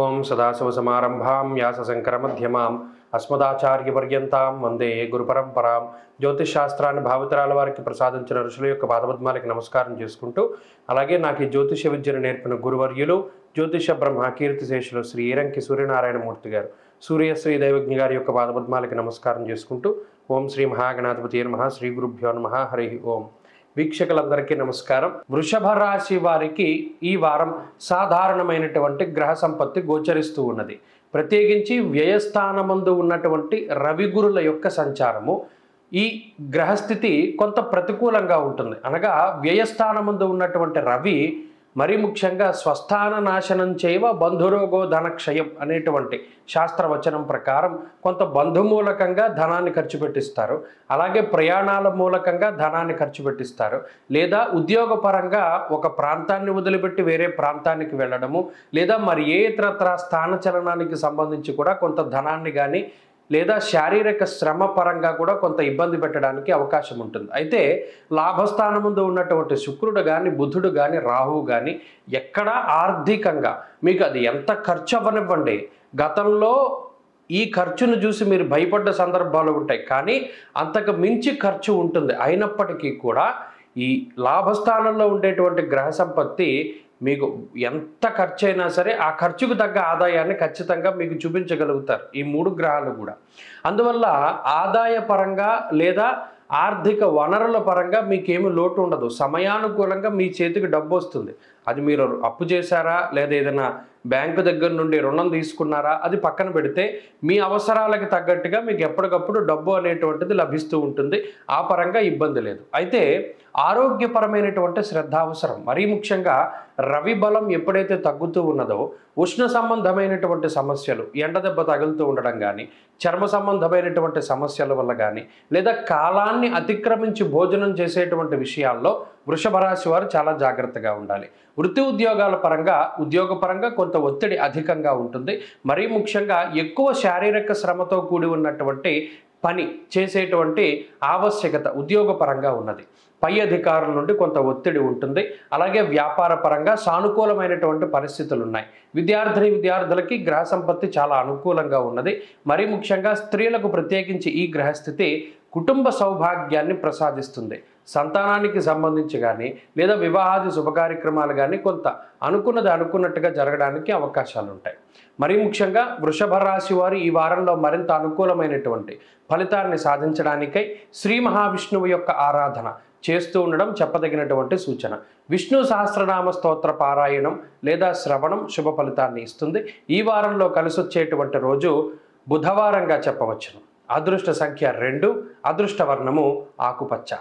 ఓం సదాశివసమారంభాం వ్యాసశంకరమధ్యమాం అస్మదాచార్యపర్యంతాం వందే గురుపరంపరాం. జ్యోతిషాస్త్రాన్ని భావితరాల వారికి ప్రసాదించిన ఋషుల యొక్క పాదపద్మాలకి నమస్కారం చేసుకుంటూ, అలాగే నాకు ఈ జ్యోతిష విద్యను నేర్పిన గురువర్యులు జ్యోతిష బ్రహ్మ కీర్తిశేషులు శ్రీ ఈరంకి సూర్యనారాయణమూర్తి గారు, సూర్యశ్రీ దైవజ్ఞ గారి యొక్క పాదపద్మాలకి నమస్కారం చేసుకుంటూ, ఓం శ్రీ మహాగణాధిపతి నమః, శ్రీ గురుభ్యో నమః, హరి ఓం. వీక్షకులందరికీ నమస్కారం. వృషభ రాశి వారికి ఈ వారం సాధారణమైనటువంటి గ్రహ సంపత్తి గోచరిస్తూ ఉన్నది. ప్రత్యేకించి వ్యయస్థానమందు ఉన్నటువంటి రవిగురుల యొక్క సంచారము ఈ గ్రహస్థితి కొంత ప్రతికూలంగా ఉంటుంది. అనగా వ్యయస్థానమందు ఉన్నటువంటి రవి మరీ ముఖ్యంగా స్వస్థాన నాశనం చేయవ బంధురోగో ధనక్షయం అనేటువంటి శాస్త్రవచనం ప్రకారం కొంత బంధుమూలకంగా ధనాన్ని ఖర్చు పెట్టిస్తారు. అలాగే ప్రయాణాల మూలకంగా ధనాన్ని ఖర్చు పెట్టిస్తారు. లేదా ఉద్యోగపరంగా ఒక ప్రాంతాన్ని వదిలిపెట్టి వేరే ప్రాంతానికి వెళ్ళడము, లేదా మరి ఏ ఇతరత్ర స్థానచలనానికి సంబంధించి కూడా కొంత ధనాన్ని కానీ లేదా శారీరక శ్రమ పరంగా కూడా కొంత ఇబ్బంది పెట్టడానికి అవకాశం ఉంటుంది. అయితే లాభస్థానం ముందు ఉన్నటువంటి శుక్రుడు కానీ, బుధుడు కానీ, రాహువు కానీ ఎక్కడ ఆర్థికంగా మీకు అది ఎంత ఖర్చు అవ్వనివ్వండి, గతంలో ఈ ఖర్చును చూసి మీరు భయపడ్డ సందర్భాలు ఉంటాయి, కానీ అంతకు మించి ఖర్చు ఉంటుంది. అయినప్పటికీ కూడా ఈ లాభస్థానంలో ఉండేటువంటి గ్రహ సంపత్తి మీకు ఎంత ఖర్చు అయినా సరే ఆ ఖర్చుకు తగ్గ ఆదాయాన్ని ఖచ్చితంగా మీకు చూపించగలుగుతారు ఈ మూడు గ్రహాలు కూడా. అందువల్ల ఆదాయ పరంగా లేదా ఆర్థిక వనరుల పరంగా మీకేమి లోటు ఉండదు. సమయానుకూలంగా మీ చేతికి డబ్బు వస్తుంది. అది మీరు అప్పు చేశారా లేదా ఏదైనా బ్యాంకు దగ్గర నుండి రుణం తీసుకున్నారా అది పక్కన పెడితే మీ అవసరాలకు తగ్గట్టుగా మీకు ఎప్పటికప్పుడు డబ్బు అనేటువంటిది లభిస్తూ ఉంటుంది. ఆ పరంగా ఇబ్బంది లేదు. అయితే ఆరోగ్యపరమైనటువంటి శ్రద్ధ అవసరం. మరీ ముఖ్యంగా రవి బలం ఎప్పుడైతే తగ్గుతూ ఉన్నదో ఉష్ణ సంబంధమైనటువంటి సమస్యలు, ఎండ దెబ్బ తగులుతూ ఉండడం కానీ, చర్మ సంబంధమైనటువంటి సమస్యల వల్ల కానీ, లేదా కాలాన్ని అతిక్రమించి భోజనం చేసేటువంటి విషయాల్లో వృషభ రాశి వారు చాలా జాగ్రత్తగా ఉండాలి. వృత్తి ఉద్యోగాల పరంగా ఉద్యోగపరంగా కొంత ఒత్తిడి అధికంగా ఉంటుంది. మరీ ముఖ్యంగా ఎక్కువ శారీరక శ్రమతో కూడి ఉన్నటువంటి పని చేసేటువంటి ఆవశ్యకత ఉద్యోగపరంగా ఉన్నది. పై అధికారుల నుండి కొంత ఒత్తిడి ఉంటుంది. అలాగే వ్యాపార పరంగా సానుకూలమైనటువంటి పరిస్థితులు ఉన్నాయి. విద్యార్థులకి గ్రహ సంపత్తి చాలా అనుకూలంగా ఉన్నది. మరీ ముఖ్యంగా స్త్రీలకు ప్రత్యేకించి ఈ గ్రహస్థితి కుటుంబ సౌభాగ్యాన్ని ప్రసాదిస్తుంది. సంతానానికి సంబంధించి కానీ లేదా వివాహాది శుభకార్యక్రమాలు కానీ కొంత అనుకున్నది అనుకున్నట్టుగా జరగడానికి అవకాశాలు ఉంటాయి. మరీ ముఖ్యంగా వృషభ రాశి వారు ఈ వారంలో మరింత అనుకూలమైనటువంటి ఫలితాన్ని సాధించడానికై శ్రీ మహావిష్ణువు యొక్క ఆరాధన చేస్తూ ఉండడం చెప్పదగినటువంటి సూచన. విష్ణు సహస్రనామ స్తోత్ర పారాయణం లేదా శ్రవణం శుభ ఫలితాన్ని ఇస్తుంది. ఈ వారంలో కలిసొచ్చేటువంటి రోజు బుధవారంగా చెప్పవచ్చును. అదృష్ట సంఖ్య 2, అదృష్ట వర్ణము ఆకుపచ్చ.